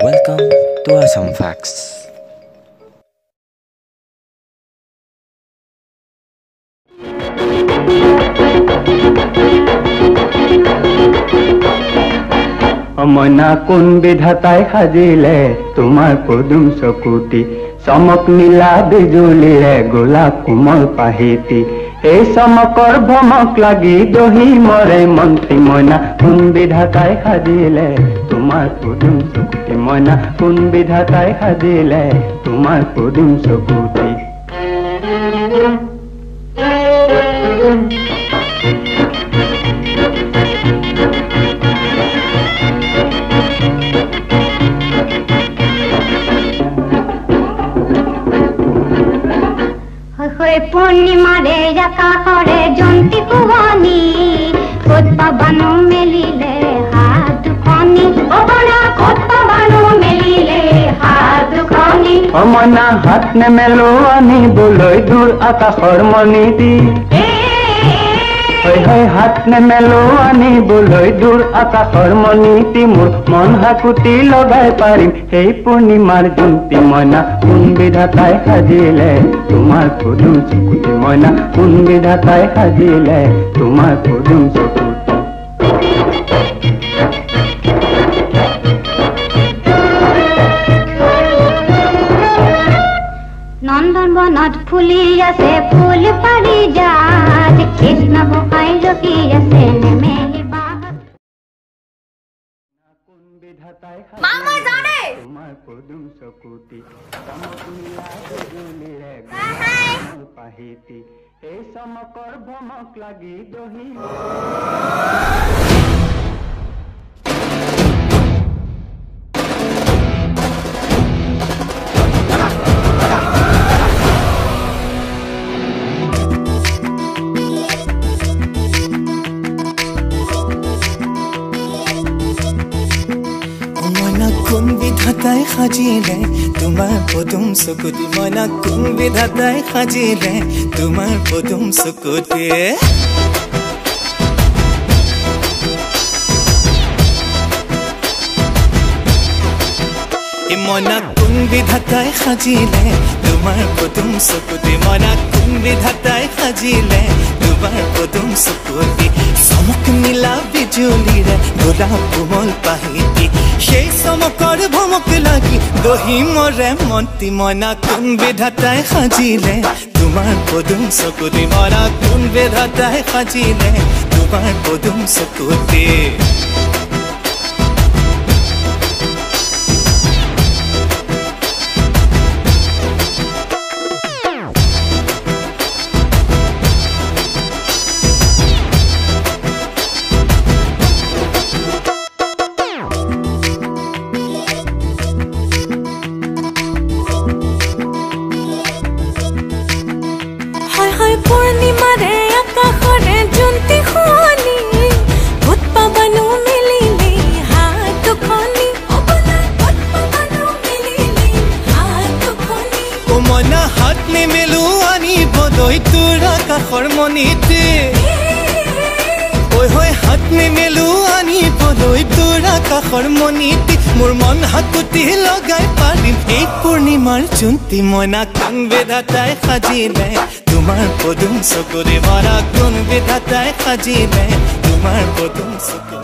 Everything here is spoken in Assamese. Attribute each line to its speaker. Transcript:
Speaker 1: Welcome to Assam Facts.
Speaker 2: মনা কোন বিধাতাই সাজিলে তোমাৰ পদুম চকুটি চমক নীলা বিজুলীৰে গোলাপ কোমল পাহিতি এই চমকৰ ভমক লাগি দহি মৰে মন্ত্ৰী মইনা কোন বিধাতাই সাজিলে তোমাৰ পদুম চকুটি মইনা কোন বিধাতাই সাজিলে তোমাৰ পদুম চকুটি
Speaker 3: पूर्णिमा रे आकाशरे जंती कुवानी कोत्ता बानु मेलिले हाथ खनी ओबना कोत्ता बानु मेलिले हाथ खनी
Speaker 2: मना हाथ ने मेलो आनी बोलै दूर आकाशर मनिति हाथ ने मेलो आनी बोलै दूर आकाशर मनिति मोर मन हाकुटी लगाई पारिम সেই পূৰ্ণিমাৰ জন্তি মইনা কোন বিধাতাই সাজিলে তোমাৰ পদুম চকুটি মইনা কোন বিধাতাই সাজিলে তোমাৰ পদুম চকুটি
Speaker 3: নন্দন বনত ফুলি আছে ফুল পাৰি যাত কৃষ্ণ গোসাই ৰখি আছে নেমেলি বাগত
Speaker 2: কোন বিধাতাই
Speaker 3: মামা জানে
Speaker 2: তোমাৰ পদুম চকুটি চমক নীলা বিজুলীৰে গোলাপ পাহিতি এই চমকৰ ভমক লাগি দহি
Speaker 4: কোন বিধাতাই সাজিলে তোমাৰ পদুম চকুটি মইনা কোন বিধাতাই সাজিলে তোমাৰ পদুম চকুটি মইনা কোন বিধাতাই সাজিলে তোমাৰ পদুম চকুটি মইনা কোন বিধাতাই সাজিলে তোমাৰ পদুম চকুটি চমক নীলা বিজুলীৰে গোলাপ কোমল পাহিতি সেই চমকৰ ভমক লাগি দহি মৰে মন্ত্ৰী মইনা কোন বিধাতাই সাজিলে তোমাৰ পদুম চকুটি মইনা কোন বিধাতাই সাজিলে তোমাৰ পদুম চকুটি
Speaker 5: পূৰ্ণিমাৰে আকাশৰে জন্তি খুৱানি কোত্তা বানু মেলিলে হাত খনি অবনা কোত্তা বানু মেলিলে হাত খনি
Speaker 4: মইনা হাত নেমেলো আনি বদৈ তোৰ আকাশৰ মনিতে হাত নেমেলো আনি বদৈ তোৰ আকাশৰ মনিতে মোৰ মন হাকুটি লগাই পাৰিম এই পূৰ্ণিমাৰ জন্তি মইনা কোন বিধাতাই সাজিলে তোমাৰ পদুম চকুটি মইনা কোন বিধাতাই সাজিলে তোমাৰ পদুম চকুটি